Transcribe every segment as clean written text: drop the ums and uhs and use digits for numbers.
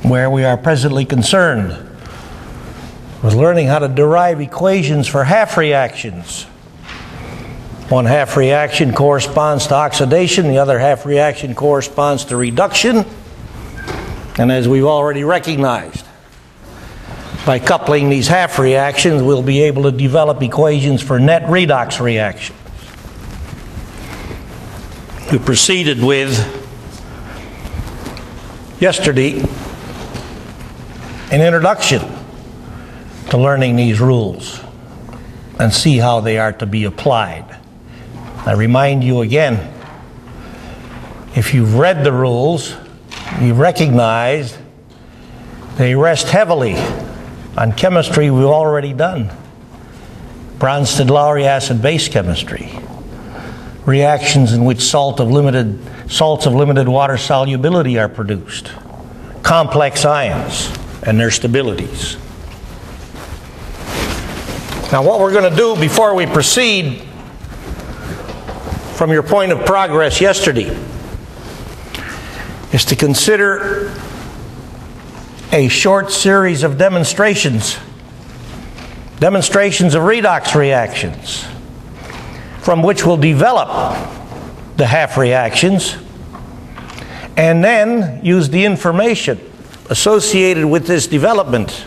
where we are presently concerned with learning how to derive equations for half reactions. One half reaction corresponds to oxidation, the other half reaction corresponds to reduction. And as we've already recognized, by coupling these half reactions, we'll be able to develop equations for net redox reactions. We proceeded with, yesterday, an introduction to learning these rules and see how they are to be applied. I remind you again, if you've read the rules, you recognize they rest heavily on chemistry we've already done. Bronsted-Lowry acid-base chemistry. Reactions in which salts of limited water solubility are produced. Complex ions and their stabilities. Now what we're going to do before we proceed from your point of progress yesterday is to consider a short series of demonstrations of redox reactions, from which we'll develop the half reactions and then use the information associated with this development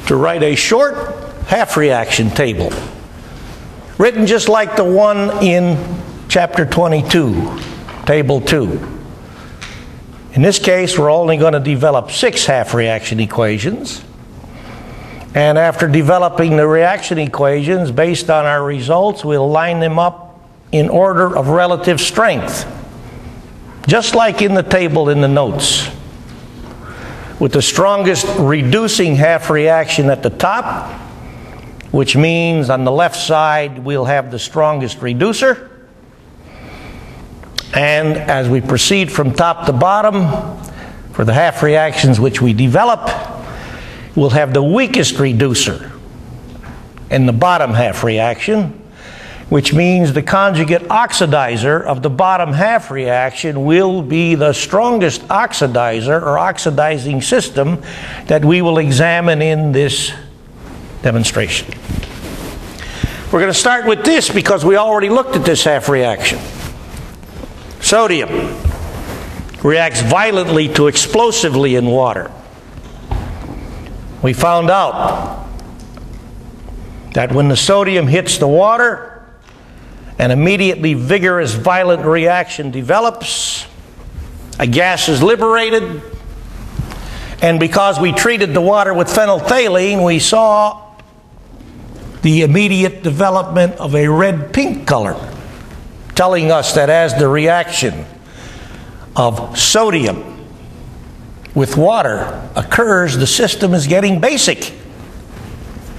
to write a short half reaction table, written just like the one in chapter 22, table 2. In this case, we're only going to develop 6 half reaction equations. And after developing the reaction equations based on our results, we'll line them up in order of relative strength, just like in the table in the notes, with the strongest reducing half reaction at the top, which means on the left side we'll have the strongest reducer. And as we proceed from top to bottom, for the half reactions which we develop, we'll have the weakest reducer in the bottom half reaction, which means the conjugate oxidizer of the bottom half reaction will be the strongest oxidizer or oxidizing system that we will examine in this demonstration. We're going to start with this because we already looked at this half reaction. Sodium reacts violently to explosively in water. We found out that when the sodium hits the water, an immediately vigorous violent reaction develops, a gas is liberated, and because we treated the water with phenolphthalein, we saw the immediate development of a red-pink color, telling us that as the reaction of sodium with water occurs, the system is getting basic.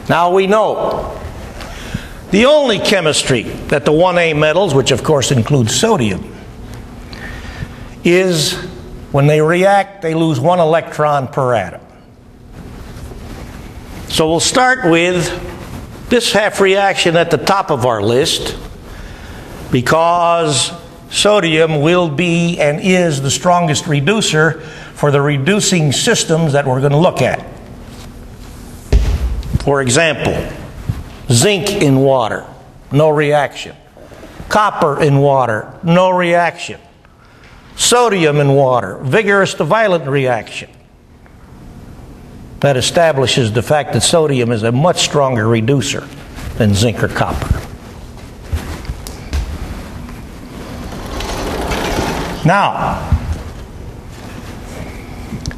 Now we know the only chemistry that the 1A metals, which of course includes sodium, is when they react, they lose 1 electron per atom. So we'll start with this half reaction at the top of our list, because sodium will be and is the strongest reducer for the reducing systems that we're going to look at. For example, zinc in water, no reaction. Copper in water, no reaction. Sodium in water, vigorous to violent reaction. That establishes the fact that sodium is a much stronger reducer than zinc or copper. Now,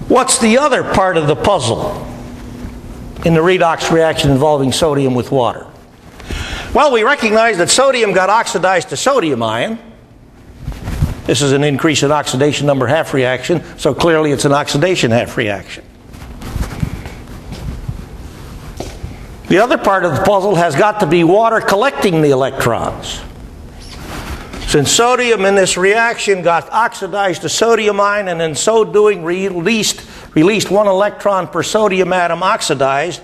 what's the other part of the puzzle in the redox reaction involving sodium with water? Well, we recognize that sodium got oxidized to sodium ion. This is an increase in oxidation number half reaction, so clearly it's an oxidation half reaction. The other part of the puzzle has got to be water collecting the electrons. Since sodium in this reaction got oxidized to sodium ion and in so doing released 1 electron per sodium atom oxidized,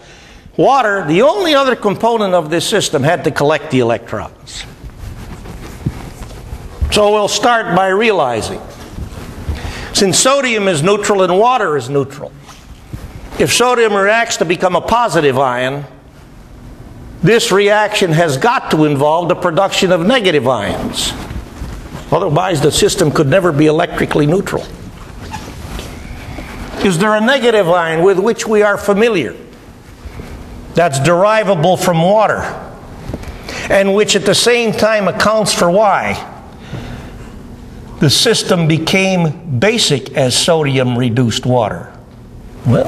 water, the only other component of this system, had to collect the electrons. So we'll start by realizing Since sodium is neutral and water is neutral, if sodium reacts to become a positive ion, this reaction has got to involve the production of negative ions. Otherwise, the system could never be electrically neutral. Is there a negative ion with which we are familiar that's derivable from water and which at the same time accounts for why the system became basic as sodium-reduced water? Well,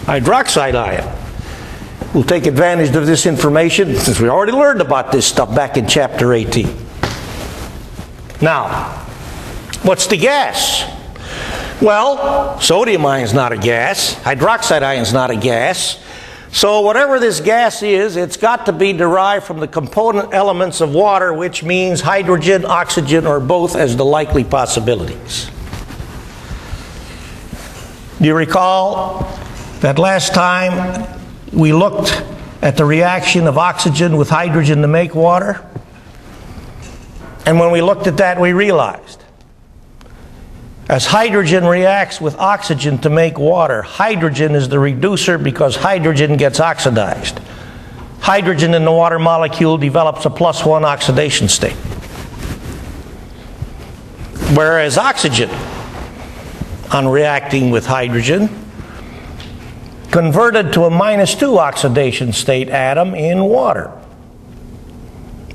hydroxide ion. We'll take advantage of this information since we already learned about this stuff back in chapter 18. Now, what's the gas? Well, sodium ion's not a gas. Hydroxide ion's not a gas. So whatever this gas is, it's got to be derived from the component elements of water, which means hydrogen, oxygen, or both as the likely possibilities. Do you recall that last time we looked at the reaction of oxygen with hydrogen to make water? And when we looked at that, we realized as hydrogen reacts with oxygen to make water, hydrogen is the reducer because hydrogen gets oxidized. Hydrogen in the water molecule develops a +1 oxidation state. Whereas oxygen, on reacting with hydrogen, converted to a -2 oxidation state atom in water.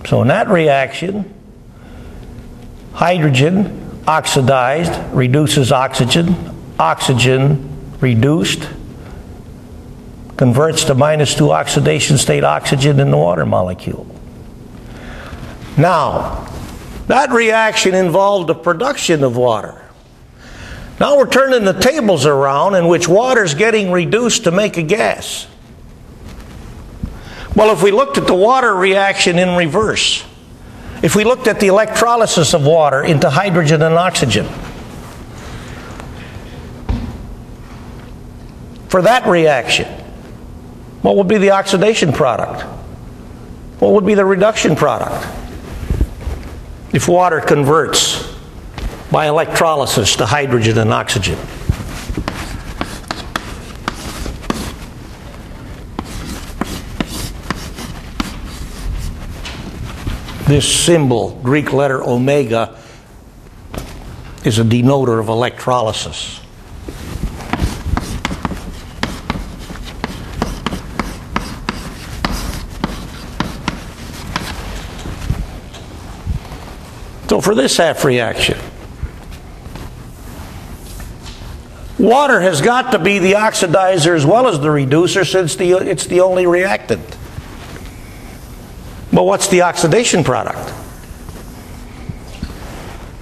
So in that reaction, hydrogen oxidized reduces oxygen, oxygen reduced converts to -2 oxidation state oxygen in the water molecule. Now, that reaction involved the production of water. Now we're turning the tables around in which water's getting reduced to make a gas. Well, if we looked at the water reaction in reverse, if we looked at the electrolysis of water into hydrogen and oxygen, for that reaction, what would be the oxidation product? What would be the reduction product? If water converts by electrolysis to hydrogen and oxygen. This symbol, Greek letter omega, is a denoter of electrolysis. So for this half reaction, water has got to be the oxidizer as well as the reducer since it's the only reactant. But what's the oxidation product?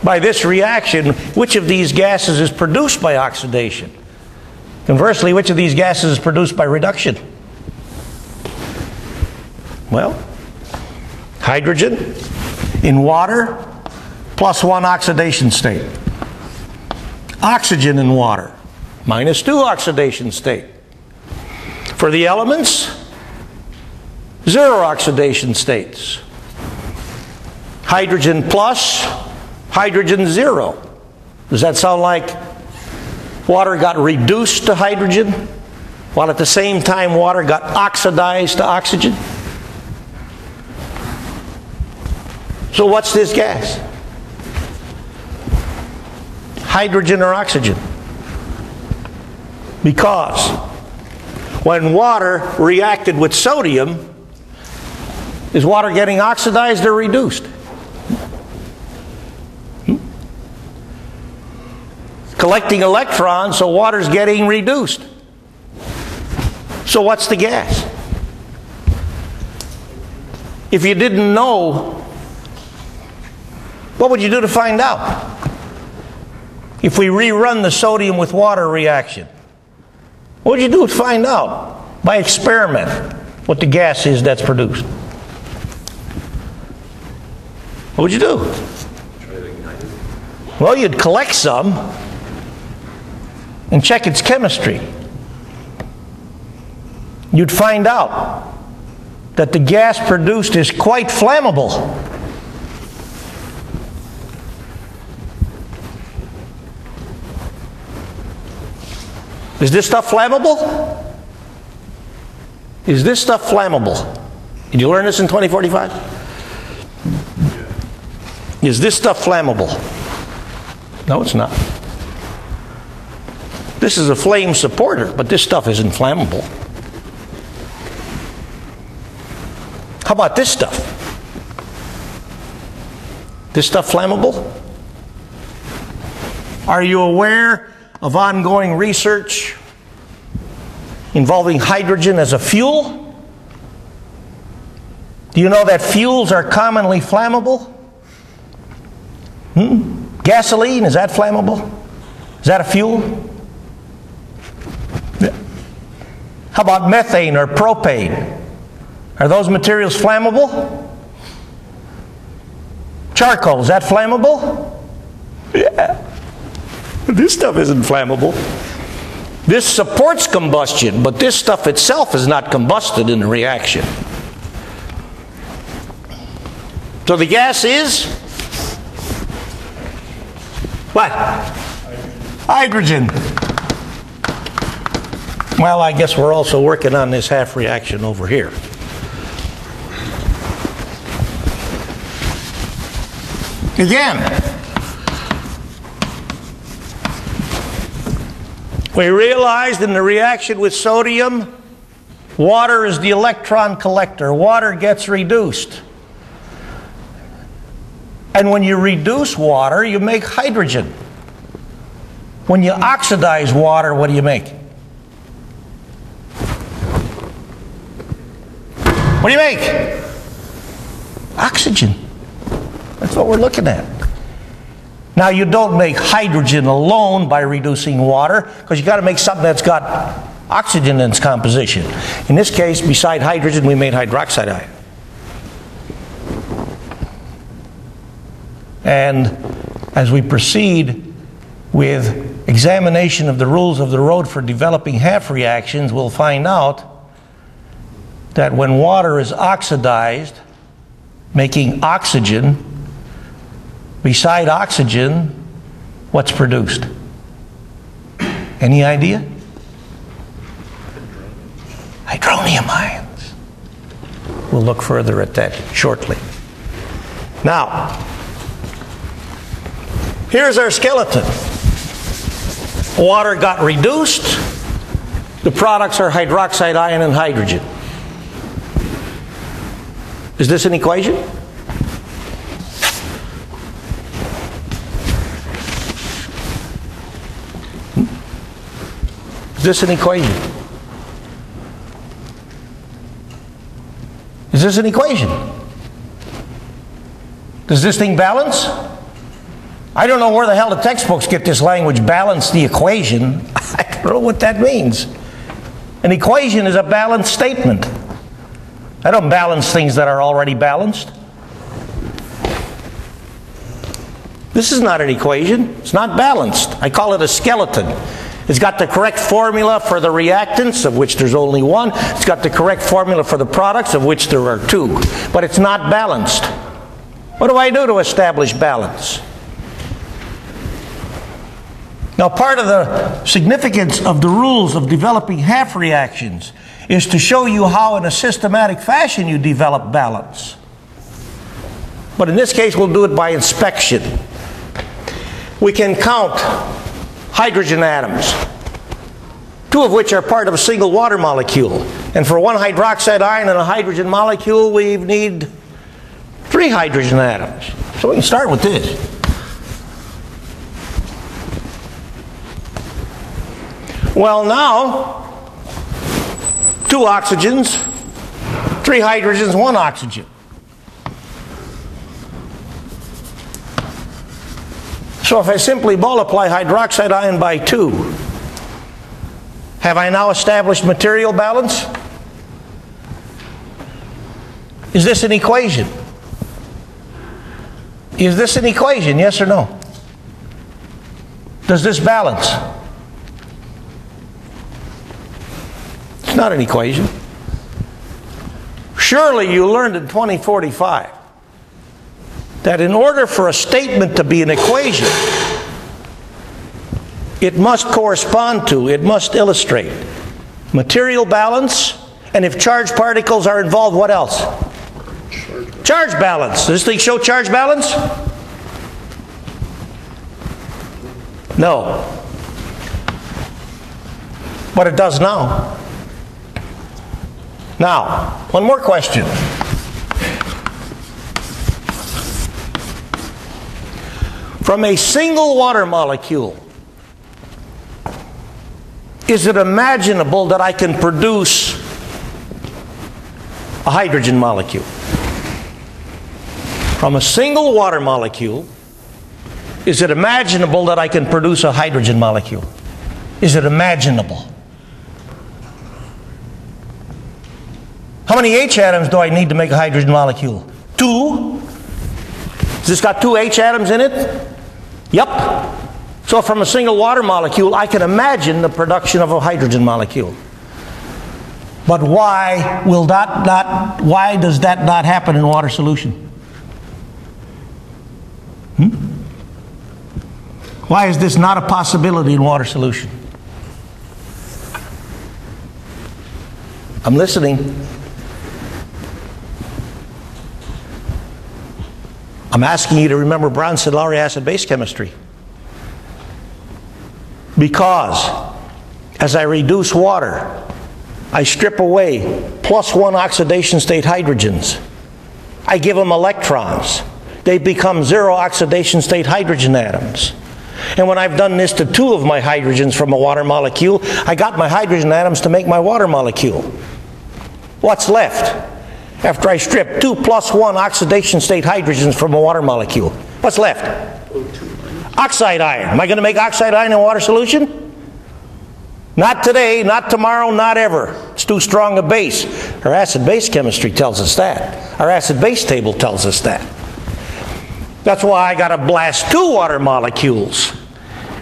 By this reaction, which of these gases is produced by oxidation? Conversely, which of these gases is produced by reduction? Well, hydrogen in water, +1 oxidation state. Oxygen in water, -2 oxidation state. For the elements, 0 oxidation states. Hydrogen plus, hydrogen 0. Does that sound like water got reduced to hydrogen while at the same time water got oxidized to oxygen? So what's this gas? Hydrogen or oxygen? Because when water reacted with sodium, is water getting oxidized or reduced? Collecting electrons, so water's getting reduced. So what's the gas? If you didn't know, what would you do to find out? If we rerun the sodium with water reaction, what would you do to find out? By experiment, what the gas is that's produced. What would you do? Try to ignite it. Well, you'd collect some and check its chemistry. You'd find out that the gas produced is quite flammable. Is this stuff flammable? Is this stuff flammable? Did you learn this in 2045? Is this stuff flammable? No, it's not. This is a flame supporter, but this stuff isn't flammable. How about this stuff? This stuff flammable? Are you aware of ongoing research involving hydrogen as a fuel? Do you know that fuels are commonly flammable? Gasoline, is that flammable? Is that a fuel? How about methane or propane? Are those materials flammable? Charcoal, is that flammable? Yeah. This stuff isn't flammable. This supports combustion, but this stuff itself is not combusted in the reaction. So the gas is what? Hydrogen. Well, I guess we're also working on this half reaction over here. Again, we realized in the reaction with sodium, water is the electron collector. Water gets reduced. And when you reduce water, you make hydrogen. When you oxidize water, what do you make? What do you make? Oxygen. That's what we're looking at. Now, you don't make hydrogen alone by reducing water, because you got to make something that's got oxygen in its composition. In this case, beside hydrogen, we made hydroxide ion. And as we proceed with examination of the rules of the road for developing half reactions, we'll find out that when water is oxidized, making oxygen, beside oxygen, what's produced? Any idea? Hydronium ions. We'll look further at that shortly. Now, here's our skeleton. Water got reduced. The products are hydroxide ion and hydrogen. Is this an equation? Is this an equation? Is this an equation? Does this thing balance? I don't know where the hell the textbooks get this language, balance the equation. I don't know what that means. An equation is a balanced statement. I don't balance things that are already balanced. This is not an equation. It's not balanced. I call it a skeleton. It's got the correct formula for the reactants, of which there's only one. It's got the correct formula for the products, of which there are two. But it's not balanced. What do I do to establish balance? Now, part of the significance of the rules of developing half reactions is to show you how in a systematic fashion you develop balance. But in this case, we'll do it by inspection. We can count hydrogen atoms, two of which are part of a single water molecule. And for one hydroxide ion and a hydrogen molecule, we need 3 hydrogen atoms. So we can start with this. Well, now, 2 oxygens, 3 hydrogens, 1 oxygen. So if I simply multiply hydroxide ion by 2, have I now established material balance? Is this an equation? Is this an equation, yes or no? Does this balance? It's not an equation. Surely you learned in 2045 that in order for a statement to be an equation, it must correspond to, it must illustrate material balance, and if charged particles are involved, what else? Charge balance. Does this thing show charge balance? No. But it does now. Now, one more question. From a single water molecule, is it imaginable that I can produce a hydrogen molecule? From a single water molecule, is it imaginable that I can produce a hydrogen molecule? Is it imaginable? How many H atoms do I need to make a hydrogen molecule? 2. Has this got 2 H atoms in it? Yep. So from a single water molecule, I can imagine the production of a hydrogen molecule. But why does that not happen in water solution? Why is this not a possibility in water solution? I'm listening. I'm asking you to remember Brownstein-Lowry acid-base chemistry. Because as I reduce water, I strip away +1 oxidation state hydrogens. I give them electrons. They become 0 oxidation state hydrogen atoms. And when I've done this to 2 of my hydrogens from a water molecule, I got my hydrogen atoms to make my water molecule. What's left? After I strip 2 + 1 oxidation state hydrogens from a water molecule, what's left? Oxide ion. Am I going to make oxide ion in water solution? Not today, not tomorrow, not ever. It's too strong a base. Our acid-base chemistry tells us that. Our acid-base table tells us that. That's why I got to blast 2 water molecules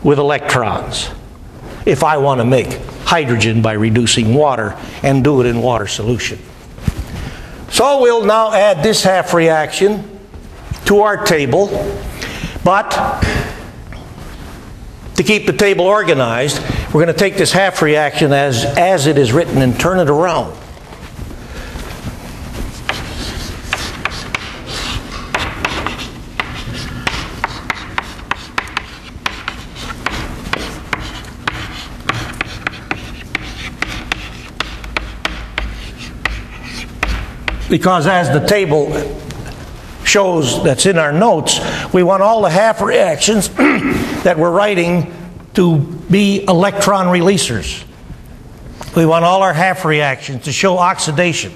with electrons if I want to make hydrogen by reducing water and do it in water solution. So we'll now add this half reaction to our table, but to keep the table organized, we're going to take this half reaction as it is written and turn it around. Because as the table shows that's in our notes, we want all the half reactions that we're writing to be electron releasers. We want all our half reactions to show oxidation.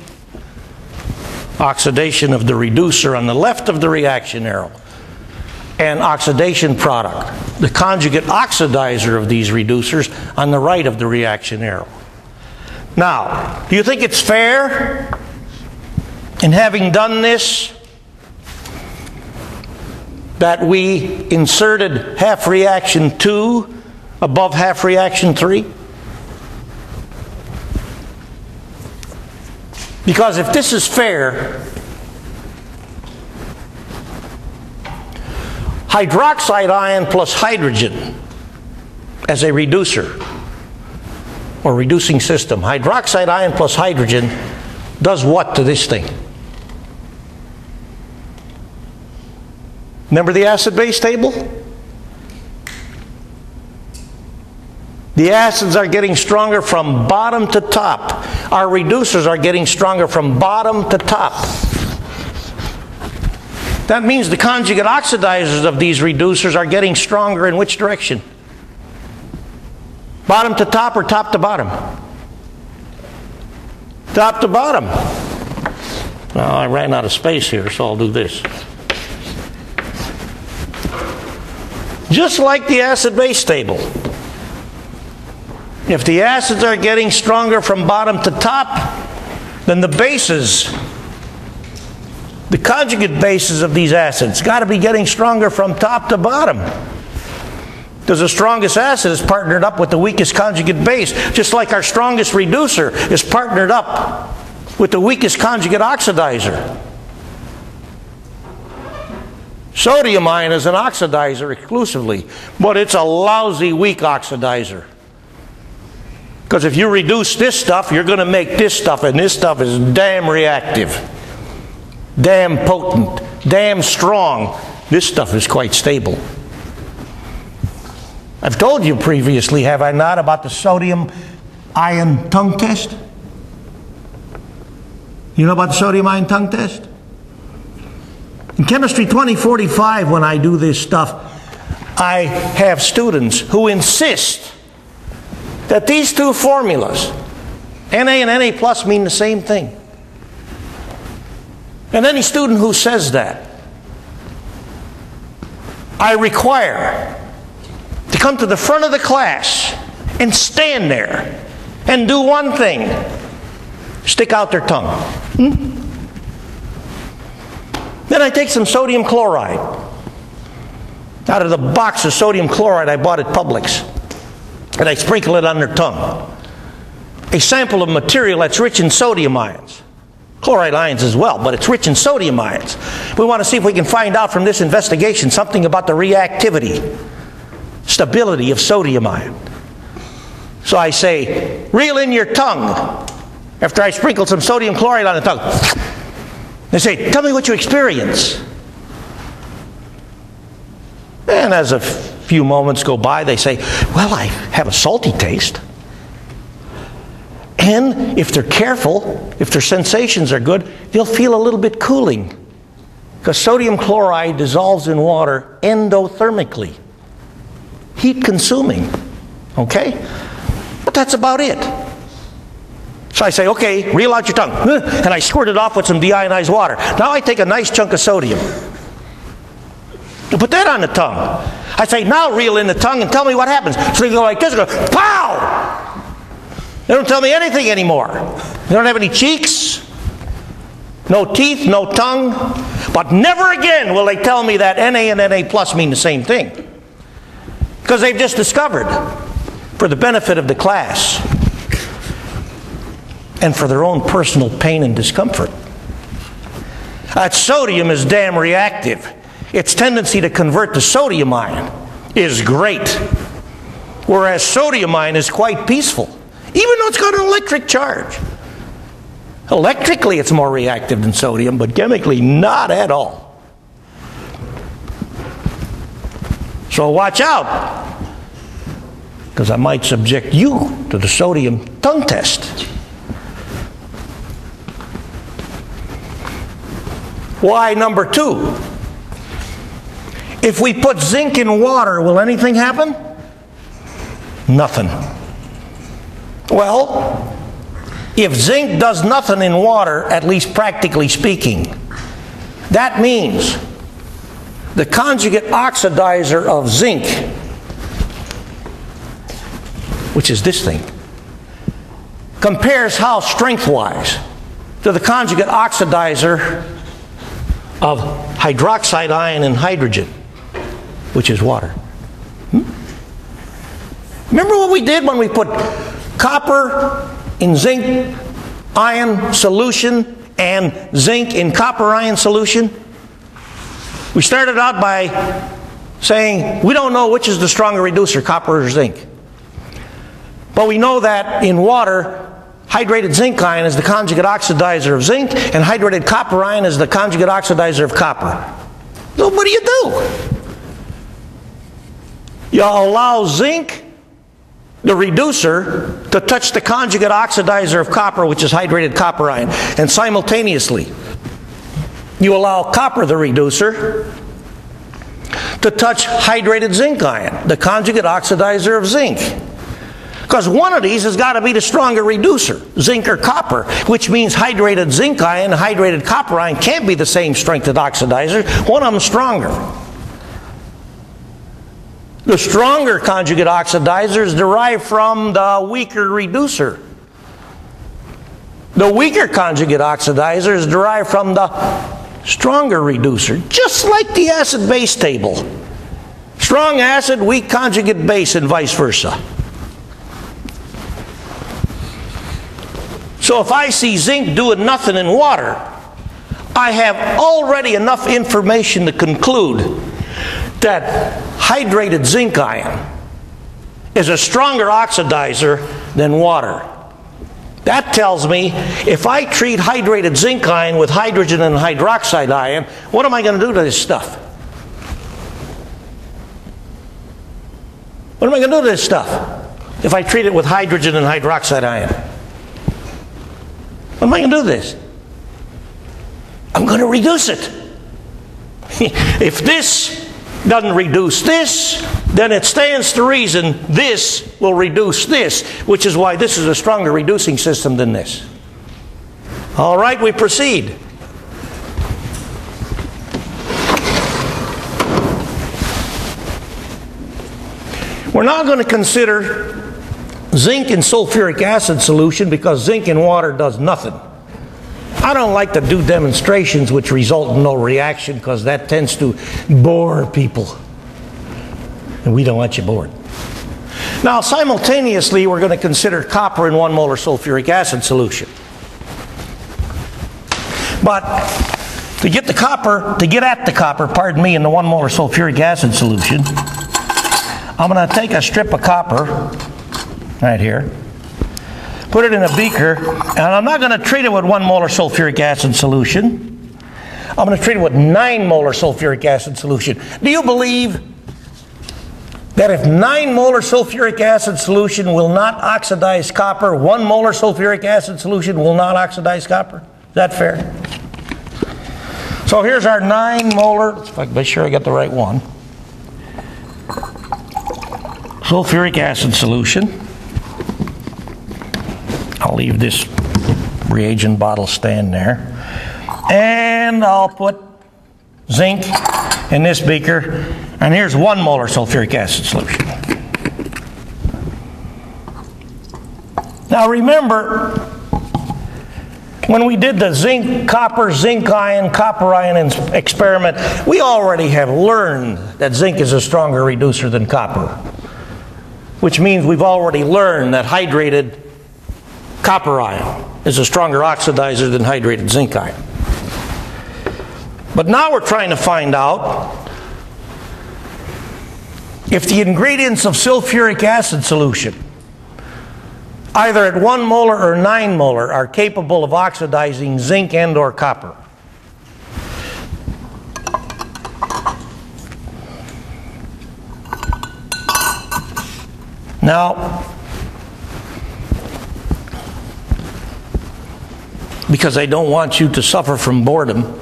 Oxidation of the reducer on the left of the reaction arrow, and oxidation product, the conjugate oxidizer of these reducers, on the right of the reaction arrow. Now, do you think it's fair, in having done this, that we inserted half reaction 2 above half reaction 3? Because if this is fair, hydroxide ion plus hydrogen as a reducer or reducing system, hydroxide ion plus hydrogen does what to this thing? Remember the acid-base table? The acids are getting stronger from bottom to top. Our reducers are getting stronger from bottom to top. That means the conjugate oxidizers of these reducers are getting stronger in which direction? Bottom to top or top to bottom? Top to bottom. Well, I ran out of space here, so I'll do this. Just like the acid-base table. If the acids are getting stronger from bottom to top, then the bases, the conjugate bases of these acids, got to be getting stronger from top to bottom. Because the strongest acid is partnered up with the weakest conjugate base, just like our strongest reducer is partnered up with the weakest conjugate oxidizer. Sodium ion is an oxidizer exclusively, but it's a lousy, weak oxidizer. Because if you reduce this stuff, you're going to make this stuff, and this stuff is damn reactive, damn potent, damn strong. This stuff is quite stable. I've told you previously, have I not, about the sodium ion tongue test? You know about the sodium ion tongue test? In Chemistry 2045, when I do this stuff, I have students who insist that these two formulas, Na and Na plus, mean the same thing. And any student who says that, I require to come to the front of the class and stand there and do one thing: stick out their tongue. Then I take some sodium chloride out of the box of sodium chloride I bought at Publix, and I sprinkle it on their tongue. A sample of material that's rich in sodium ions. Chloride ions as well, but it's rich in sodium ions. We want to see if we can find out from this investigation something about the reactivity, stability of sodium ion. So I say, reel in your tongue after I sprinkle some sodium chloride on the tongue. They say, tell me what you experience. And as a few moments go by, they say, well, I have a salty taste. And if they're careful, if their sensations are good, they'll feel a little bit cooling. Because sodium chloride dissolves in water endothermically. Heat consuming. Okay? But that's about it. So I say, okay, reel out your tongue. And I squirt it off with some deionized water. Now I take a nice chunk of sodium. Put that on the tongue. I say, now reel in the tongue and tell me what happens. So they go like this, and go, pow! They don't tell me anything anymore. They don't have any cheeks, no teeth, no tongue. But never again will they tell me that Na and Na plus mean the same thing. Because they've just discovered, for the benefit of the class, and for their own personal pain and discomfort, that sodium is damn reactive. Its tendency to convert to sodium ion is great, whereas sodium ion is quite peaceful, even though it's got an electric charge. Electrically it's more reactive than sodium, but chemically not at all. So watch out, because I might subject you to the sodium tongue test. Why number 2? If we put zinc in water, will anything happen? Nothing. Well, if zinc does nothing in water, at least practically speaking, that means the conjugate oxidizer of zinc, which is this thing, compares how strength-wise to the conjugate oxidizer of hydroxide ion and hydrogen, which is water. Remember what we did when we put copper in zinc ion solution and zinc in copper ion solution? We started out by saying we don't know which is the stronger reducer, copper or zinc. But we know that in water, hydrated zinc ion is the conjugate oxidizer of zinc, and hydrated copper ion is the conjugate oxidizer of copper. So what do? You allow zinc, the reducer, to touch the conjugate oxidizer of copper, which is hydrated copper ion, and simultaneously you allow copper, the reducer, to touch hydrated zinc ion, the conjugate oxidizer of zinc. Because one of these has got to be the stronger reducer, zinc or copper, which means hydrated zinc ion and hydrated copper ion can't be the same strength as oxidizers. One of them stronger. The stronger conjugate oxidizer is derived from the weaker reducer. The weaker conjugate oxidizer is derived from the stronger reducer, just like the acid-base table. Strong acid, weak conjugate base, and vice versa. So if I see zinc doing nothing in water, I have already enough information to conclude that hydrated zinc ion is a stronger oxidizer than water. That tells me if I treat hydrated zinc ion with hydrogen and hydroxide ion, what am I going to do to this stuff? What am I going to do to this stuff if I treat it with hydrogen and hydroxide ion? What am I going to do to this? I'm going to reduce it. If this doesn't reduce this, then it stands to reason this will reduce this, which is why this is a stronger reducing system than this. All right, we proceed. We're now going to consider zinc in sulfuric acid solution, because zinc in water does nothing. I don't like to do demonstrations which result in no reaction, because that tends to bore people. And we don't want you bored. Now, simultaneously, we're going to consider copper in 1 molar sulfuric acid solution. But to get at the copper, pardon me, in the 1 molar sulfuric acid solution, I'm going to take a strip of copper right here, put it in a beaker, and I'm not going to treat it with 1 molar sulfuric acid solution. I'm going to treat it with 9 molar sulfuric acid solution. Do you believe that if 9 molar sulfuric acid solution will not oxidize copper, 1 molar sulfuric acid solution will not oxidize copper? Is that fair? So here's our 9 molar, if I can be sure I got the right one, sulfuric acid solution. I'll leave this reagent bottle stand there. And I'll put zinc in this beaker. And here's 1 molar sulfuric acid solution. Now remember, when we did the zinc ion experiment, we already have learned that zinc is a stronger reducer than copper. Which means we've already learned that hydrated copper ion is a stronger oxidizer than hydrated zinc ion. But now we're trying to find out if the ingredients of sulfuric acid solution, either at 1 molar or 9 molar, are capable of oxidizing zinc and or copper. Now, because I don't want you to suffer from boredom,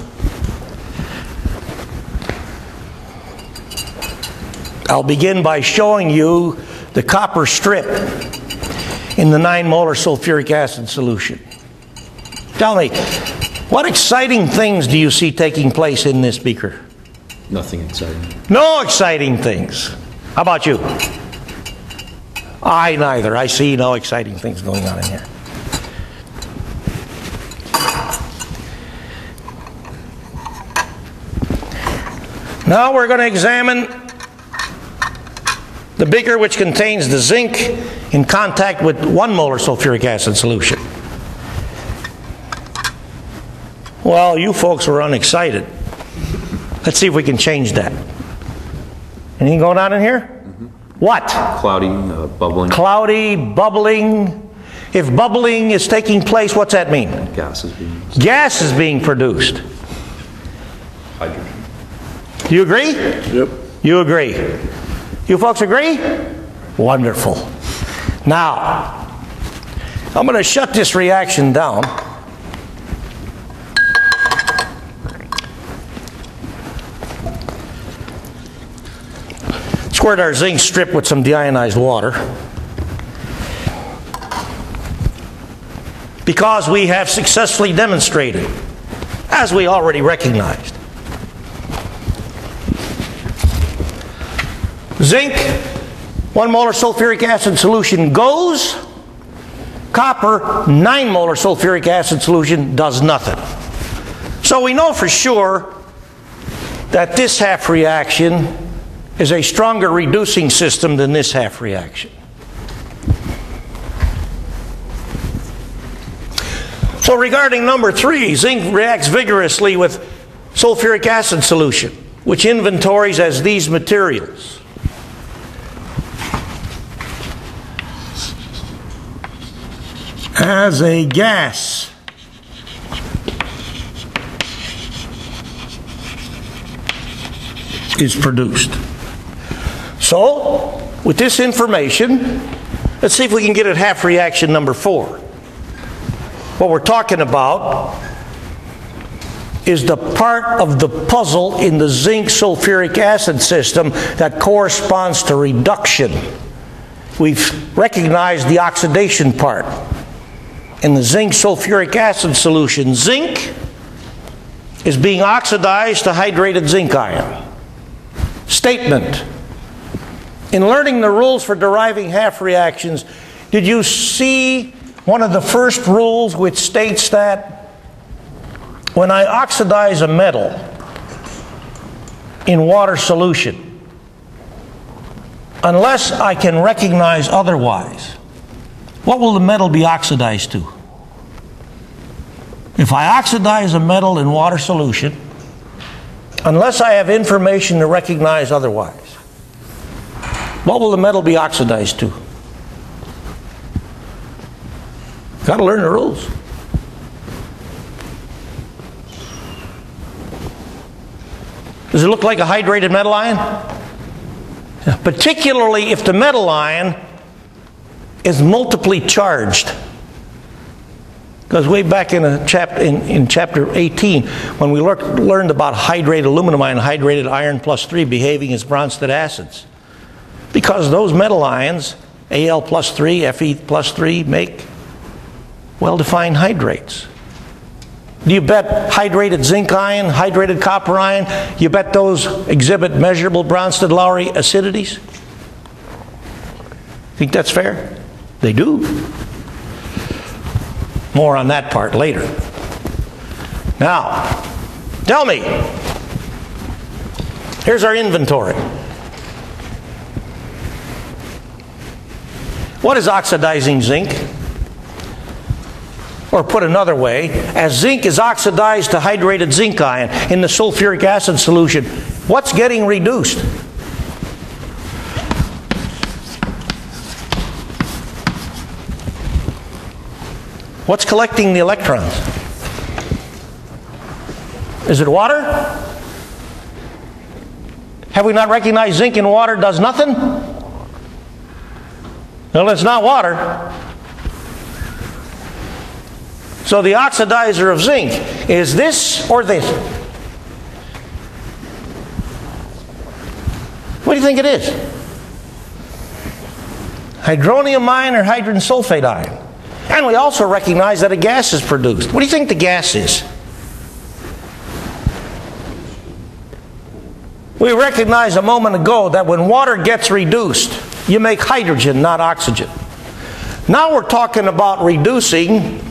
I'll begin by showing you the copper strip in the 9 molar sulfuric acid solution. Tell me, what exciting things do you see taking place in this beaker? Nothing exciting. No exciting things. How about you? I neither. I see no exciting things going on in here. Now we're going to examine the beaker which contains the zinc in contact with 1 molar sulfuric acid solution. Well, you folks were unexcited. Let's see if we can change that. Anything going on in here? What? Cloudy, bubbling. Cloudy, bubbling. If bubbling is taking place, what's that mean? Gas is being used. Gas is being produced. Hydrogen. Do you agree? Yep. You agree. You folks agree? Wonderful. Now, I'm going to shut this reaction down. Squirt our zinc strip with some deionized water. Because we have successfully demonstrated, as we already recognized, zinc, 1 molar sulfuric acid solution goes. Copper, 9 molar sulfuric acid solution does nothing. So we know for sure that this half reaction is a stronger reducing system than this half reaction. So regarding number 3, zinc reacts vigorously with sulfuric acid solution, which inventories as these materials. As a gas. Is produced. So, with this information, let's see if we can get at half reaction number 4. What we're talking about is the part of the puzzle in the zinc sulfuric acid system that corresponds to reduction. We've recognized the oxidation part. In the zinc sulfuric acid solution, zinc is being oxidized to hydrated zinc ion. Statement. In learning the rules for deriving half reactions, did you see one of the first rules which states that when I oxidize a metal in water solution, unless I can recognize otherwise, what will the metal be oxidized to? If I oxidize a metal in water solution, unless I have information to recognize otherwise, what will the metal be oxidized to? Got to learn the rules. Does it look like a hydrated metal ion? Particularly if the metal ion is multiply charged. Because way back in chapter 18, when we learned about hydrated aluminum ion, hydrated iron plus 3 behaving as Bronsted acids. Because those metal ions, Al plus 3, Fe plus 3, make well-defined hydrates. Do you bet hydrated zinc ion, hydrated copper ion, you bet those exhibit measurable Bronsted-Lowry acidities? Think that's fair? They do. More on that part later. Now, tell me, here's our inventory. What is oxidizing zinc? Or put another way, as zinc is oxidized to hydrated zinc ion in the sulfuric acid solution, what's getting reduced? What's collecting the electrons? Is it water? Have we not recognized zinc in water does nothing? Well, it's not water. So the oxidizer of zinc is this or this? What do you think it is? Hydronium ion or hydrogen sulfate ion? And we also recognize that a gas is produced. What do you think the gas is? We recognized a moment ago that when water gets reduced, you make hydrogen, not oxygen. Now we're talking about reducing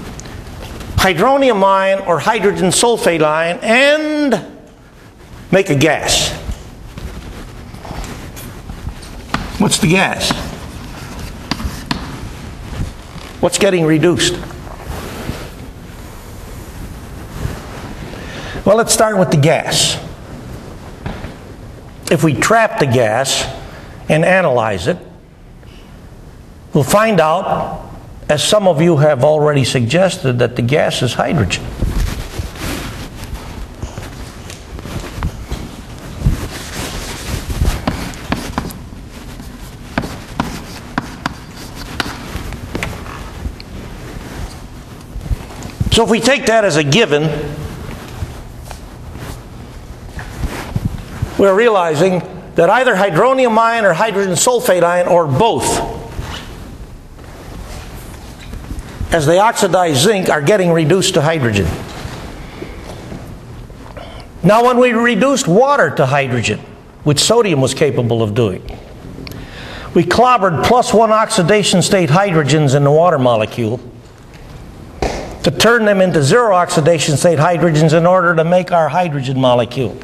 hydronium ion or hydrogen sulfate ion and make a gas. What's the gas? What's getting reduced? Well, let's start with the gas. If we trap the gas and analyze it, we'll find out, as some of you have already suggested, that the gas is hydrogen. So if we take that as a given, we're realizing that either hydronium ion or hydrogen sulfate ion, or both, as they oxidize zinc, are getting reduced to hydrogen. Now when we reduced water to hydrogen, which sodium was capable of doing, we clobbered +1 oxidation state hydrogens in the water molecule to turn them into 0 oxidation state hydrogens in order to make our hydrogen molecule.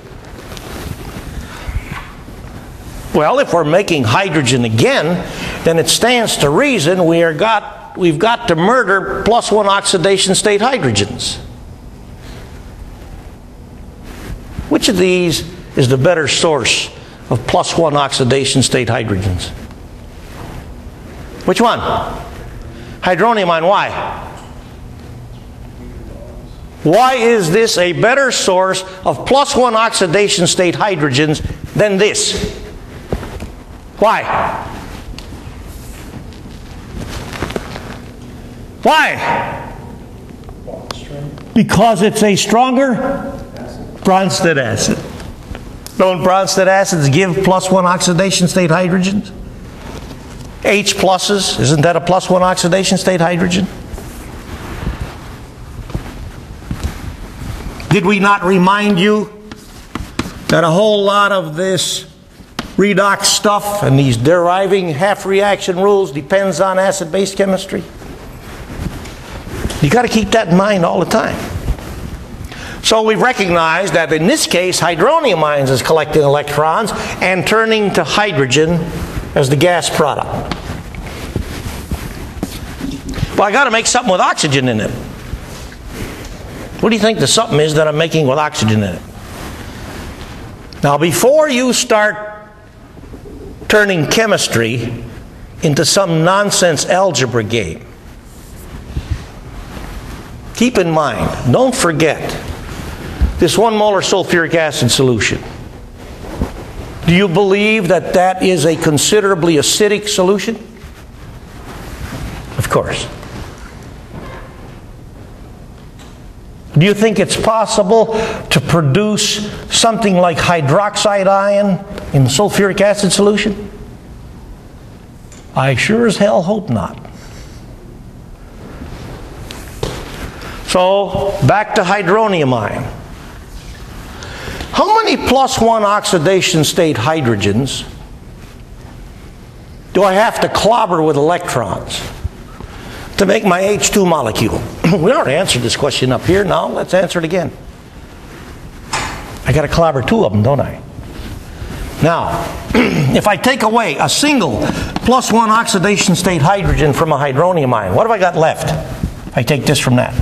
Well, if we're making hydrogen again, then it stands to reason we are got we've got to murder +1 oxidation state hydrogens. Which of these is the better source of +1 oxidation state hydrogens? Which one? Hydronium ion. Why? Why is this a better source of +1 oxidation state hydrogens than this? Why? Why? Because it's a stronger Bronsted acid. Don't Bronsted acids give +1 oxidation state hydrogens? H pluses, isn't that a +1 oxidation state hydrogen? Did we not remind you that a whole lot of this redox stuff and these deriving half-reaction rules depends on acid-base chemistry? You got to keep that in mind all the time. So we've recognized that in this case, hydronium ions is collecting electrons and turning to hydrogen as the gas product. Well, I got to make something with oxygen in it. What do you think the something is that I'm making with oxygen in it? Now, before you start turning chemistry into some nonsense algebra game, keep in mind, don't forget, this 1 molar sulfuric acid solution. Do you believe that that is a considerably acidic solution? Of course. Do you think it's possible to produce something like hydroxide ion in sulfuric acid solution? I sure as hell hope not. So, back to hydronium ion. How many +1 oxidation state hydrogens do I have to clobber with electrons to make my H2 molecule? We already answered this question up here. Now let's answer it again. I got to clobber 2 of them, don't I? Now, if I take away a single +1 oxidation state hydrogen from a hydronium ion, what have I got left? If I take this from that,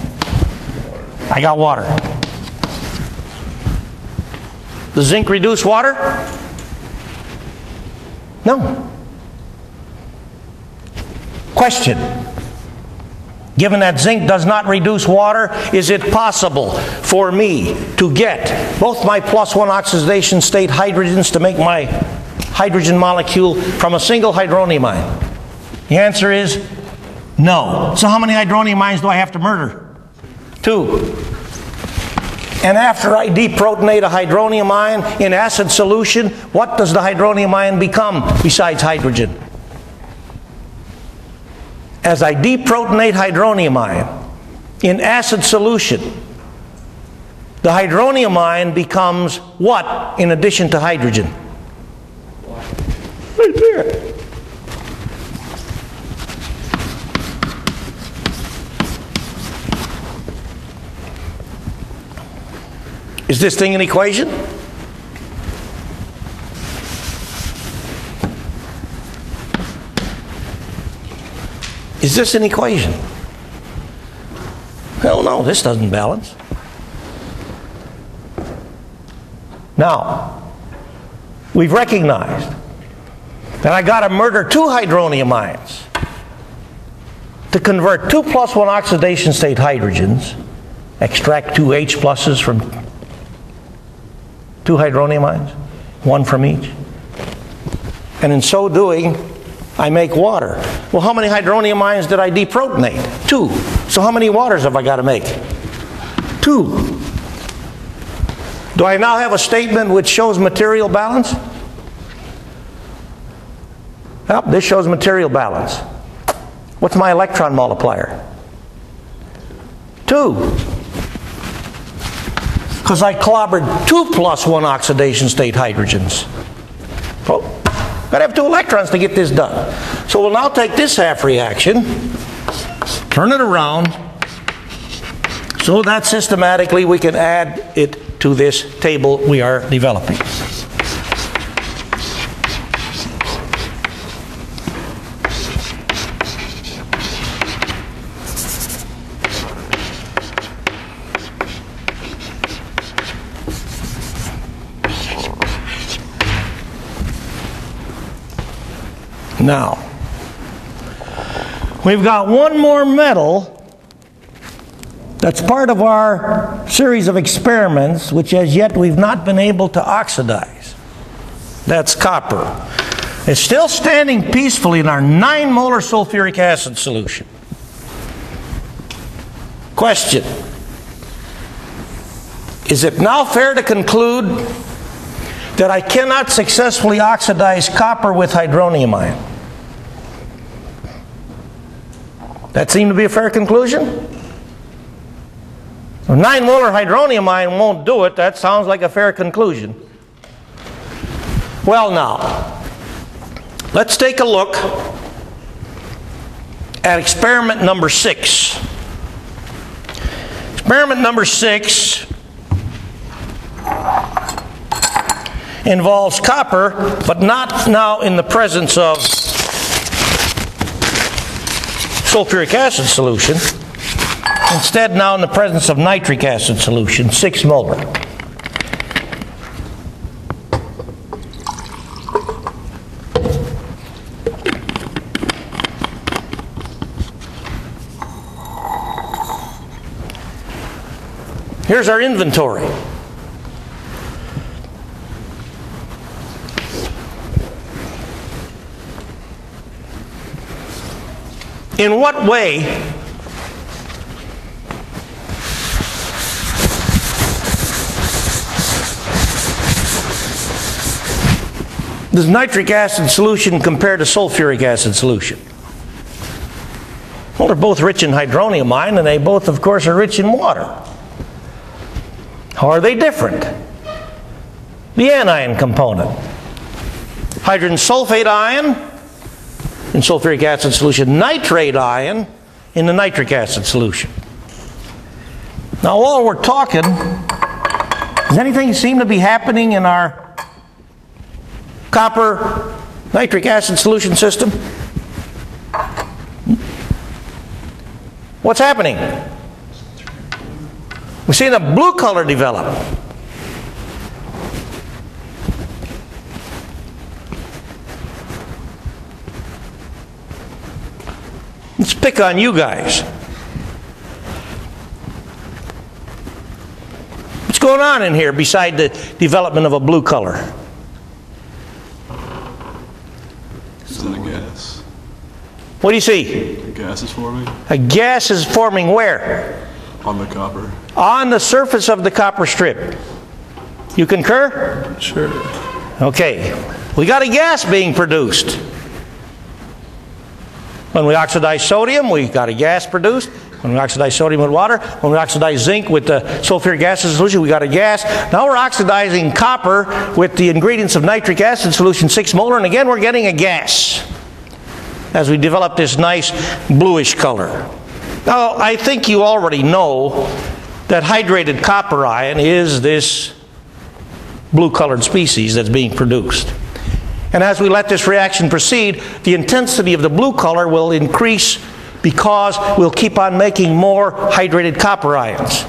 I got water. Does zinc reduce water? No. Question. Given that zinc does not reduce water, is it possible for me to get both my +1 oxidation state hydrogens to make my hydrogen molecule from a single hydronium ion? The answer is no. So how many hydronium ions do I have to murder? 2. And after I deprotonate a hydronium ion in acid solution, what does the hydronium ion become besides hydrogen? As I deprotonate hydronium ion in acid solution, the hydronium ion becomes what in addition to hydrogen? Right there. Is this thing an equation? Is this an equation? Hell no, this doesn't balance. Now, we've recognized that I got to murder 2 hydronium ions to convert 2 +1 oxidation state hydrogens, extract 2 H pluses from 2 hydronium ions, 1 from each. And in so doing, I make water. Well, how many hydronium ions did I deprotonate? 2. So how many waters have I got to make? 2. Do I now have a statement which shows material balance? Yep, this shows material balance. What's my electron multiplier? 2. Because I clobbered 2 +1 oxidation state hydrogens. Oh, got to have 2 electrons to get this done. So we'll now take this half reaction, turn it around, so that systematically we can add it to this table we are developing. Now, we've got one more metal that's part of our series of experiments, which as yet we've not been able to oxidize. That's copper. It's still standing peacefully in our 9 molar sulfuric acid solution. Question: is it now fair to conclude that I cannot successfully oxidize copper with hydronium ion? That seemed to be a fair conclusion? 9 molar hydronium ion won't do it. That sounds like a fair conclusion. Well, now, let's take a look at experiment number 6. Experiment number 6 involves copper, but not now in the presence of sulfuric acid solution. Instead, now in the presence of nitric acid solution, 6 molar. Here's our inventory. In what way does nitric acid solution compare to sulfuric acid solution? Well, they're both rich in hydronium ion, and they both, of course, are rich in water. How are they different? The anion component. Hydrogen sulfate ion in sulfuric acid solution, nitrate ion in the nitric acid solution. Now, while we're talking, does anything seem to be happening in our copper nitric acid solution system? What's happening? We're seeing a blue color develop. Let's pick on you guys. What's going on in here beside the development of a blue color? Is that a gas? What do you see? A gas is forming? A gas is forming where? On the copper. On the surface of the copper strip. You concur? Sure. Okay. We got a gas being produced. When we oxidize sodium, we got a gas produced. When we oxidize sodium with water, when we oxidize zinc with the sulfuric acid solution, we got a gas. Now we're oxidizing copper with the ingredients of nitric acid solution, 6 molar, and again we're getting a gas as we develop this nice bluish color. Now, I think you already know that hydrated copper ion is this blue-colored species that's being produced. And as we let this reaction proceed, the intensity of the blue color will increase because we'll keep on making more hydrated copper ions.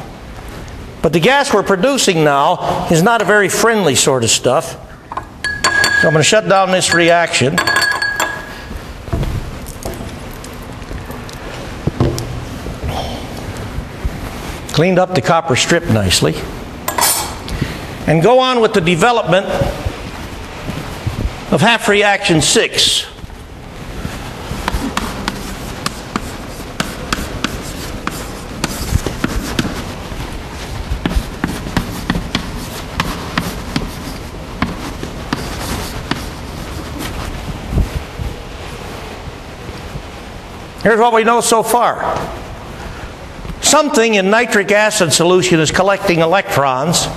But the gas we're producing now is not a very friendly sort of stuff. So I'm going to shut down this reaction. Cleaned up the copper strip nicely. And go on with the development of half reaction 6. Here's what we know so far. Something in nitric acid solution is collecting electrons,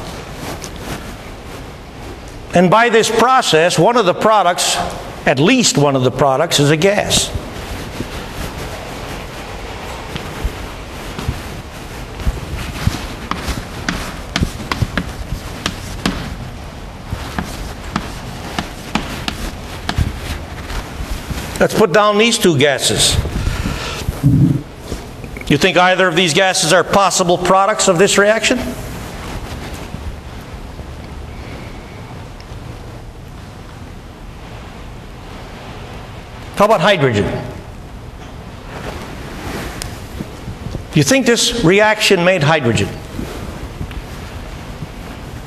and by this process, one of the products, at least one of the products, is a gas. Let's put down these 2 gases. You think either of these gases are possible products of this reaction? How about hydrogen? Do you think this reaction made hydrogen?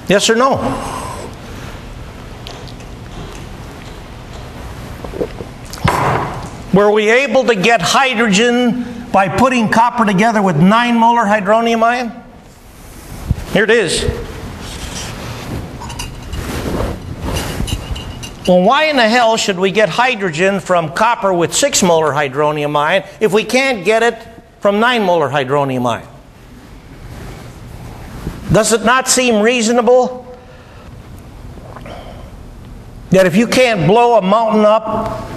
Yes or no? Were we able to get hydrogen by putting copper together with 9 molar hydronium ion? Here it is. Well, why in the hell should we get hydrogen from copper with 6 molar hydronium ion if we can't get it from 9 molar hydronium ion? Does it not seem reasonable that if you can't blow a mountain up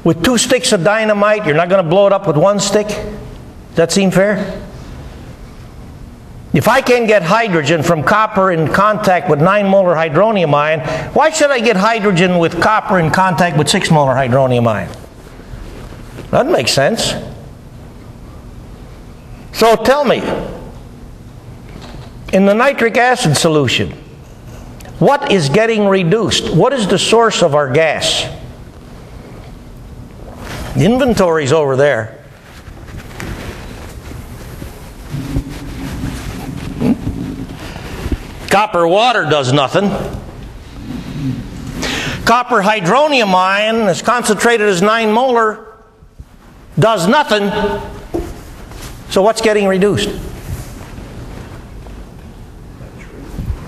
with 2 sticks of dynamite, you're not going to blow it up with 1 stick? Does that seem fair? If I can get hydrogen from copper in contact with 9 molar hydronium ion, why should I get hydrogen with copper in contact with 6 molar hydronium ion? That makes sense. So tell me, in the nitric acid solution, what is getting reduced? What is the source of our gas? The inventory's over there. Copper water does nothing. Copper hydronium ion, as concentrated as 9 molar, does nothing. So what's getting reduced?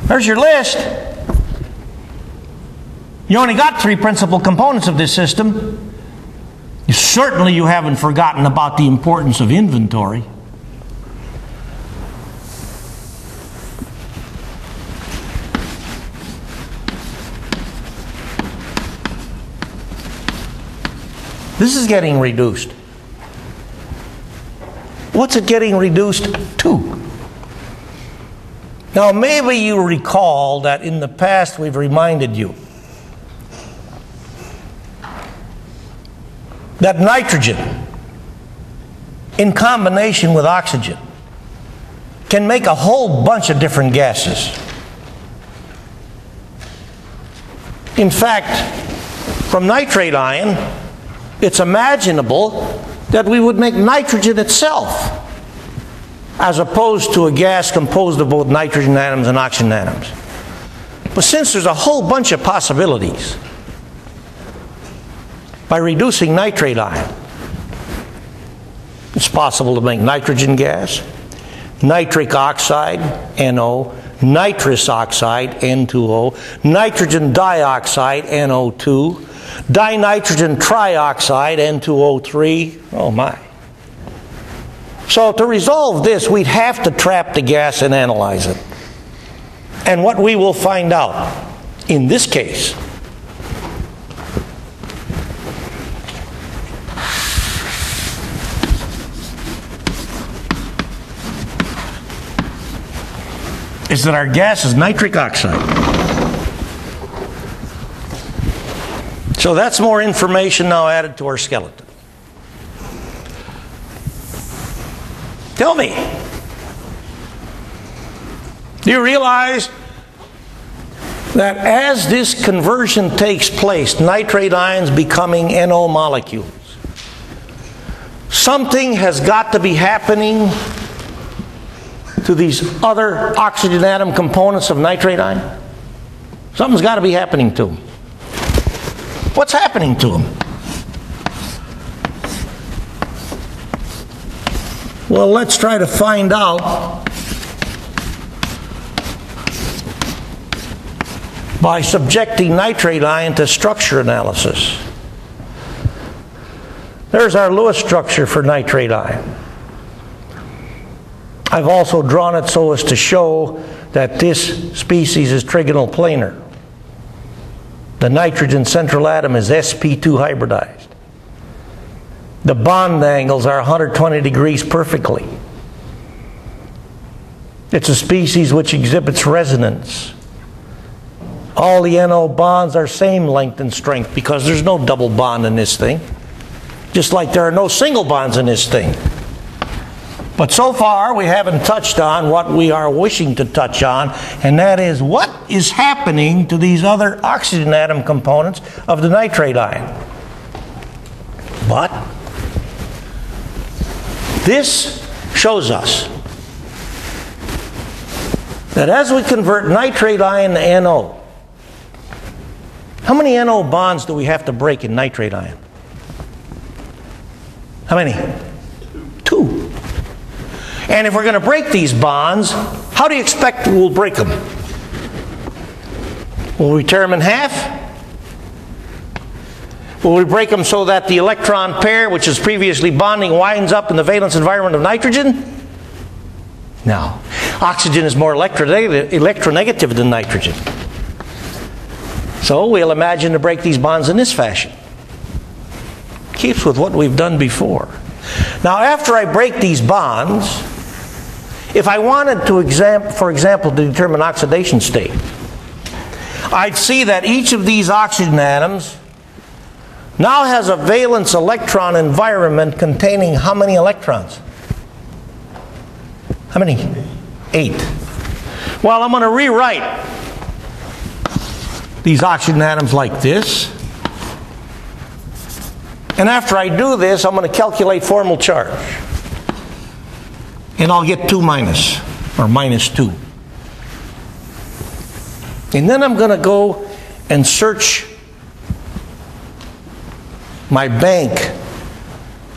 There's your list. You only got 3 principal components of this system. Certainly you haven't forgotten about the importance of inventory. This is getting reduced. What's it getting reduced to? Now, maybe you recall that in the past we've reminded you that nitrogen, in combination with oxygen, can make a whole bunch of different gases. In fact, from nitrate ion, it's imaginable that we would make nitrogen itself, as opposed to a gas composed of both nitrogen atoms and oxygen atoms. But since there's a whole bunch of possibilities, by reducing nitrate ion, it's possible to make nitrogen gas, nitric oxide, NO, nitrous oxide, N2O, nitrogen dioxide, NO2, dinitrogen trioxide, N2O3. Oh my. So to resolve this, we'd have to trap the gas and analyze it. And what we will find out in this case is that our gas is nitric oxide. So that's more information now added to our skeleton. Tell me, do you realize that as this conversion takes place, nitrate ions becoming NO molecules, something has got to be happening to these other oxygen atom components of nitrate ion? Something's got to be happening to them. What's happening to them? Well, let's try to find out by subjecting nitrate ion to structure analysis. There's our Lewis structure for nitrate ion. I've also drawn it so as to show that this species is trigonal planar. The nitrogen central atom is sp2 hybridized. The bond angles are 120 degrees perfectly. It's a species which exhibits resonance. All the NO bonds are same length and strength because there's no double bond in this thing. Just like there are no single bonds in this thing. But so far, we haven't touched on what we are wishing to touch on, and that is what is happening to these other oxygen atom components of the nitrate ion. But this shows us that as we convert nitrate ion to NO, how many NO bonds do we have to break in nitrate ion? How many? Two. And if we're going to break these bonds, how do you expect we'll break them? Will we tear them in half? Will we break them so that the electron pair, which is previously bonding, winds up in the valence environment of nitrogen? No. Oxygen is more electronegative than nitrogen. So we'll imagine to break these bonds in this fashion. Keeps with what we've done before. Now, after I break these bonds, if I wanted to, for example, to determine oxidation state, I'd see that each of these oxygen atoms now has a valence electron environment containing how many electrons? How many? 8. Well, I'm going to rewrite these oxygen atoms like this. And after I do this, I'm going to calculate formal charge. And I'll get 2 minus, or minus 2. And then I'm going to go and search my bank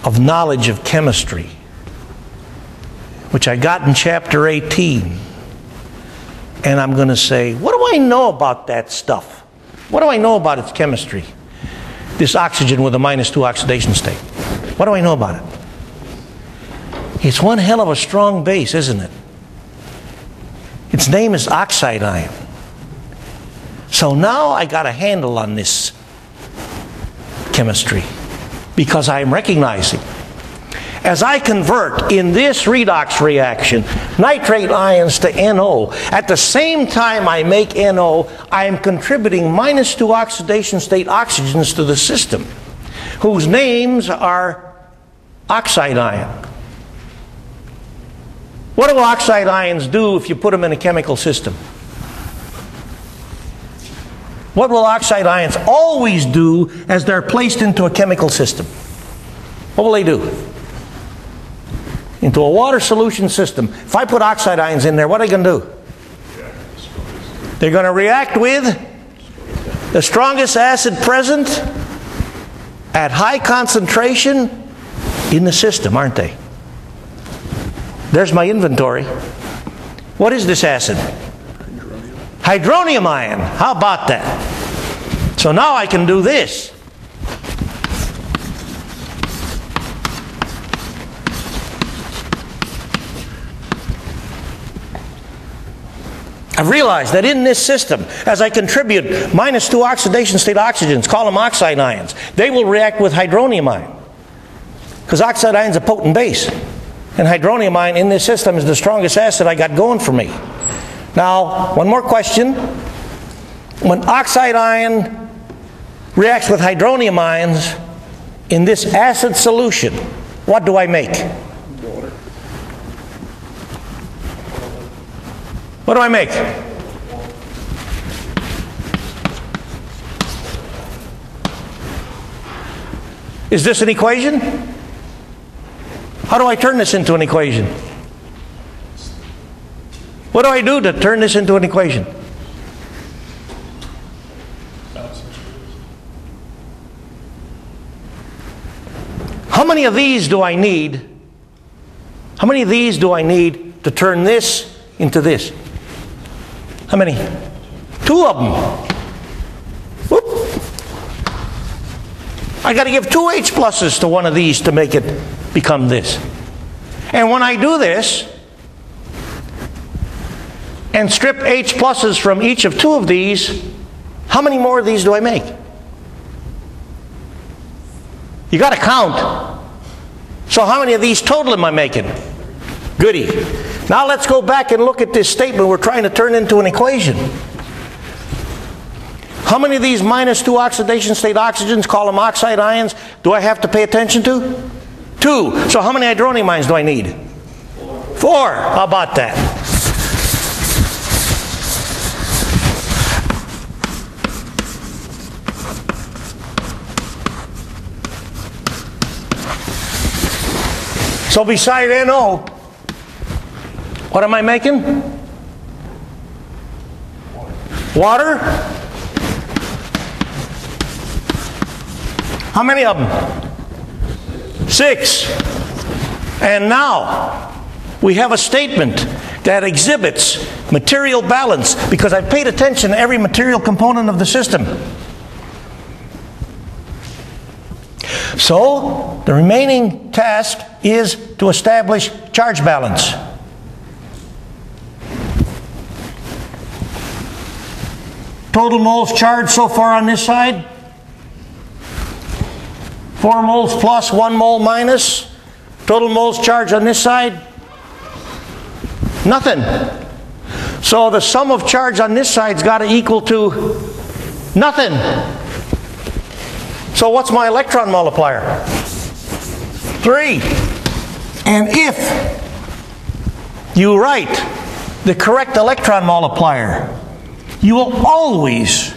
of knowledge of chemistry, which I got in chapter 18. And I'm going to say, what do I know about that stuff? What do I know about its chemistry? This oxygen with a minus 2 oxidation state. What do I know about it? It's one hell of a strong base, isn't it? Its name is oxide ion. So now I got a handle on this chemistry, because I'm recognizing as I convert in this redox reaction nitrate ions to NO, at the same time I make NO, I am contributing minus 2 oxidation state oxygens to the system, whose names are oxide ion. What do oxide ions do if you put them in a chemical system? What will oxide ions always do as they're placed into a chemical system? What will they do? Into a water solution system. If I put oxide ions in there, what are they going to do? They're going to react with the strongest acid present at high concentration in the system, aren't they? There's my inventory. What is this acid? Hydronium ion. How about that? So now I can do this. I've realized that in this system, as I contribute minus 2 oxidation state oxygens, call them oxide ions, they will react with hydronium ion. Because oxide ion is a potent base. And hydronium ion in this system is the strongest acid I got going for me. Now, one more question. When oxide ion reacts with hydronium ions in this acid solution, what do I make? Water. What do I make? Is this an equation? How do I turn this into an equation? What do I do to turn this into an equation? How many of these do I need? How many of these do I need to turn this into this? How many? 2 of them. Whoop. I got to give 2 H pluses to one of these to make it become this. And when I do this and strip H pluses from each of 2 of these, how many more of these do I make? You got to count. So how many of these total am I making? Goody. Now let's go back and look at this statement we're trying to turn into an equation. How many of these minus 2 oxidation state oxygens, call them oxide ions, do I have to pay attention to? 2. So how many hydronium ions do I need? 4. How about that? So beside NO, what am I making? Water? How many of them? 6. And now we have a statement that exhibits material balance because I've paid attention to every material component of the system. So the remaining task is to establish charge balance. Total moles charged so far on this side? 4 moles plus, 1 mole minus. Total moles charged on this side? Nothing. So the sum of charge on this side's got to equal to nothing. So what's my electron multiplier? 3. And if you write the correct electron multiplier, you will always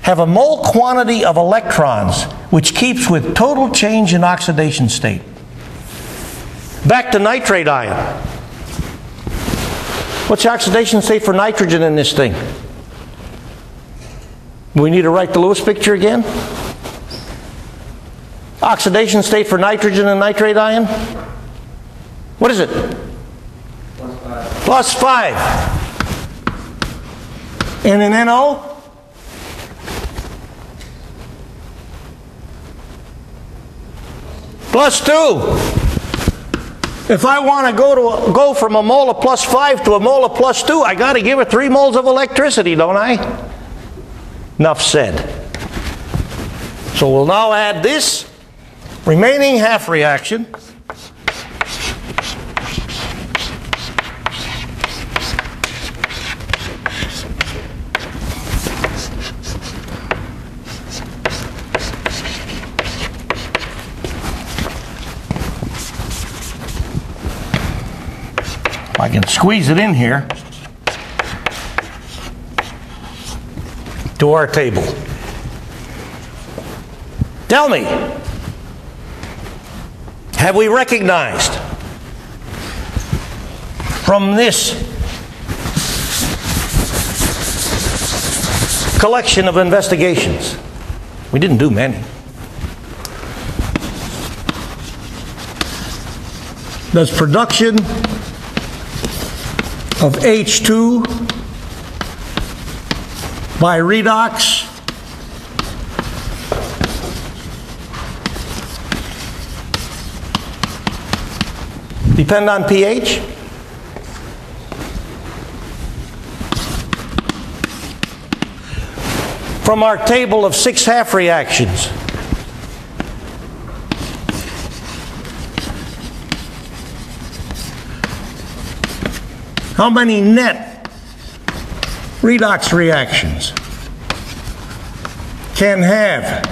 have a mole quantity of electrons which keeps with total change in oxidation state. Back to nitrate ion. What's the oxidation state for nitrogen in this thing? We need to write the Lewis picture again? Oxidation state for nitrogen and nitrate ion? What is it? Plus 5. And in NO? Plus 2. If I want to go from a mole of plus 5 to a mole of plus 2, I got to give it 3 moles of electricity, don't I? Enough said. So we'll now add this remaining half reaction. I can squeeze it in here to our table. Tell me, have we recognized from this collection of investigations? We didn't do many. Does production of H2 by redox depend on pH? From our table of 6 half reactions, how many net redox reactions can have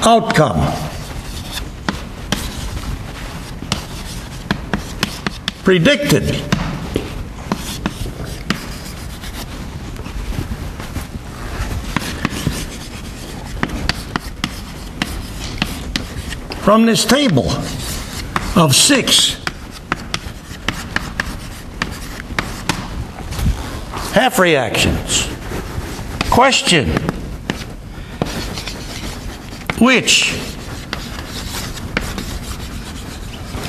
outcome predicted from this table of 6 half reactions? Question: which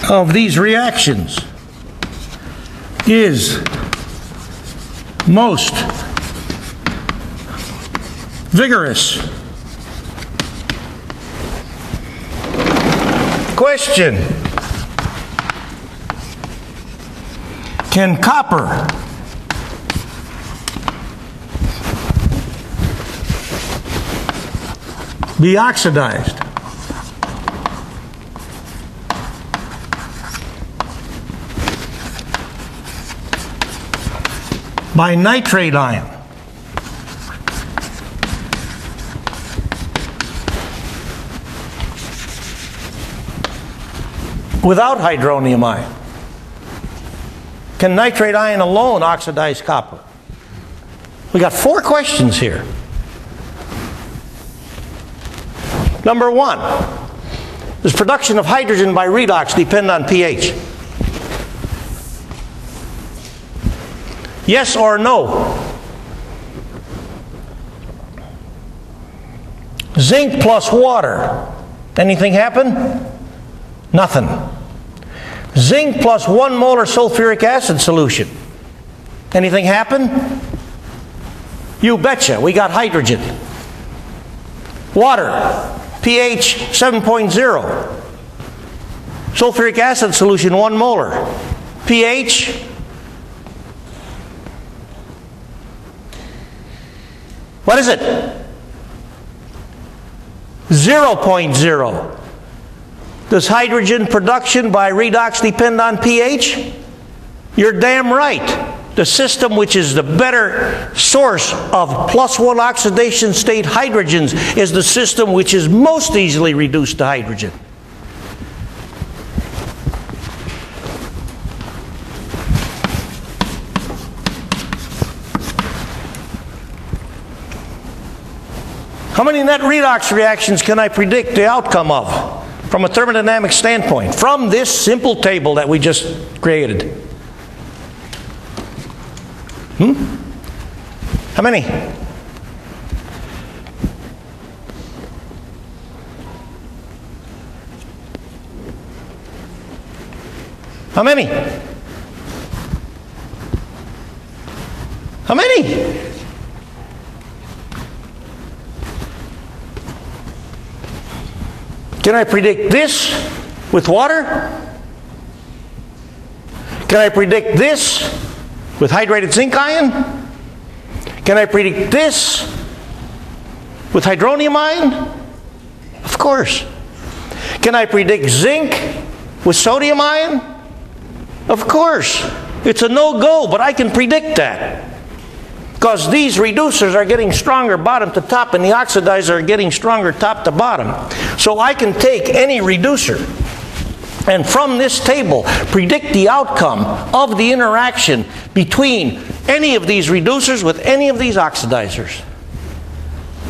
of these reactions is most vigorous? Question: can copper be oxidized by nitrate ion? Without hydronium ion? Can nitrate ion alone oxidize copper? We got 4 questions here. Number 1, Does production of hydrogen by redox depend on pH? Yes or no? Zinc plus water. Anything happen? Nothing. Zinc plus 1 molar sulfuric acid solution. Anything happen? You betcha. We got hydrogen. Water. pH 7.0. Sulfuric acid solution 1 molar. pH what is it? 0.0. Does hydrogen production by redox depend on pH? You're damn right. The system which is the better source of +1 oxidation state hydrogens is the system which is most easily reduced to hydrogen. How many net redox reactions can I predict the outcome of from a thermodynamic standpoint from this simple table that we just created? How many? How many? How many? Can I predict this with water? Can I predict this with hydrated zinc ion? Can I predict this with hydronium ion? Of course. Can I predict zinc with sodium ion? Of course. It's a no-go, but I can predict that. Because these reducers are getting stronger bottom to top and the oxidizers are getting stronger top to bottom. So I can take any reducer and from this table predict the outcome of the interaction between any of these reducers with any of these oxidizers.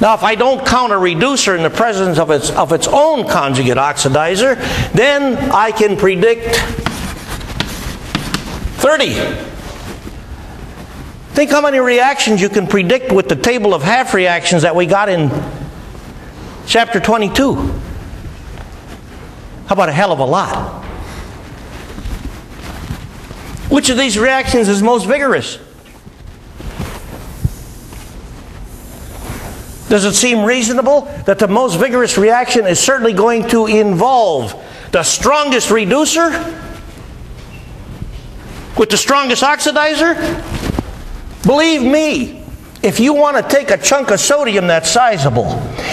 Now if I don't count a reducer in the presence of its own conjugate oxidizer, then I can predict 30. Think how many reactions you can predict with the table of half reactions that we got in chapter 22. How about a hell of a lot? Which of these reactions is most vigorous? Does it seem reasonable that the most vigorous reaction is certainly going to involve the strongest reducer with the strongest oxidizer? Believe me, if you want to take a chunk of sodium that's sizable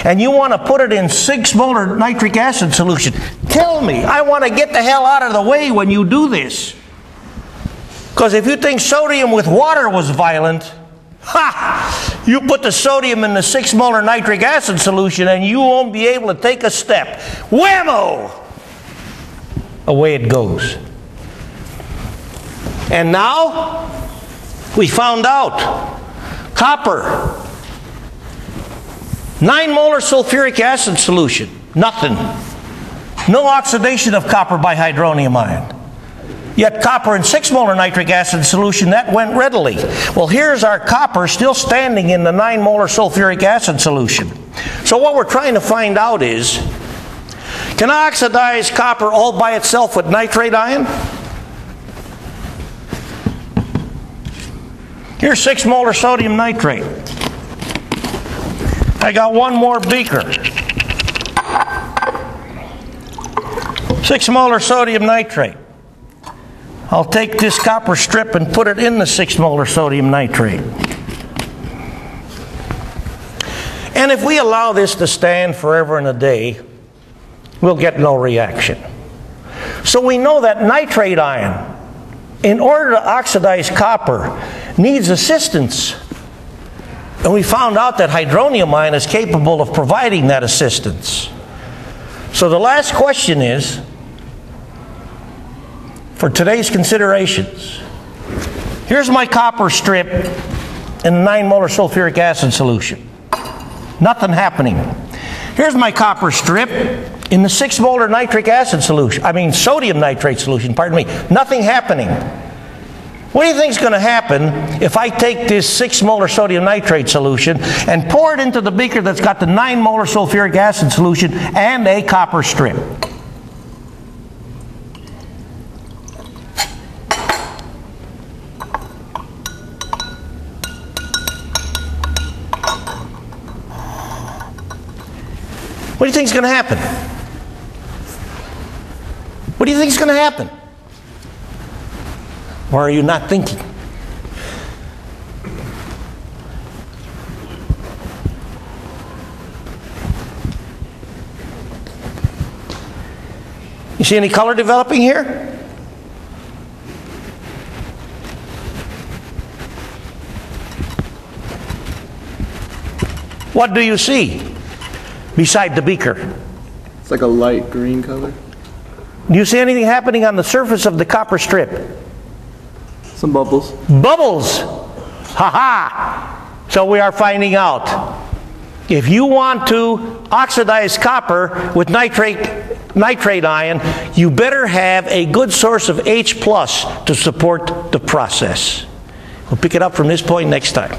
and you want to put it in 6 molar nitric acid solution, tell me. I want to get the hell out of the way when you do this. Because if you think sodium with water was violent, ha! You put the sodium in the 6 molar nitric acid solution and you won't be able to take a step. Whammo! Away it goes. And now we found out copper, 9 molar sulfuric acid solution, nothing. No oxidation of copper by hydronium ion. Yet copper in 6 molar nitric acid solution, that went readily. Well, here's our copper still standing in the 9 molar sulfuric acid solution. So what we're trying to find out is, can I oxidize copper all by itself with nitrate ion? Here's 6 molar sodium nitrate. I got one more beaker. 6 molar sodium nitrate. I'll take this copper strip and put it in the 6 molar sodium nitrate. And if we allow this to stand forever and a day, we'll get no reaction. So we know that nitrate ion, in order to oxidize copper, needs assistance. And we found out that hydronium ion is capable of providing that assistance. So the last question is, for today's considerations, here's my copper strip in 9 molar sulfuric acid solution. Nothing happening. Here's my copper strip in the 6 molar nitric acid solution, sodium nitrate solution, pardon me, nothing happening. What do you think is going to happen if I take this 6 molar sodium nitrate solution and pour it into the beaker that's got the 9 molar sulfuric acid solution and a copper strip? What do you think is going to happen? What do you think is going to happen? Or are you not thinking? You see any color developing here? What do you see beside the beaker? It's like a light green color. Do you see anything happening on the surface of the copper strip? Some bubbles. Bubbles! Ha-ha! So we are finding out. If you want to oxidize copper with nitrate ion, you better have a good source of H+ to support the process. We'll pick it up from this point next time.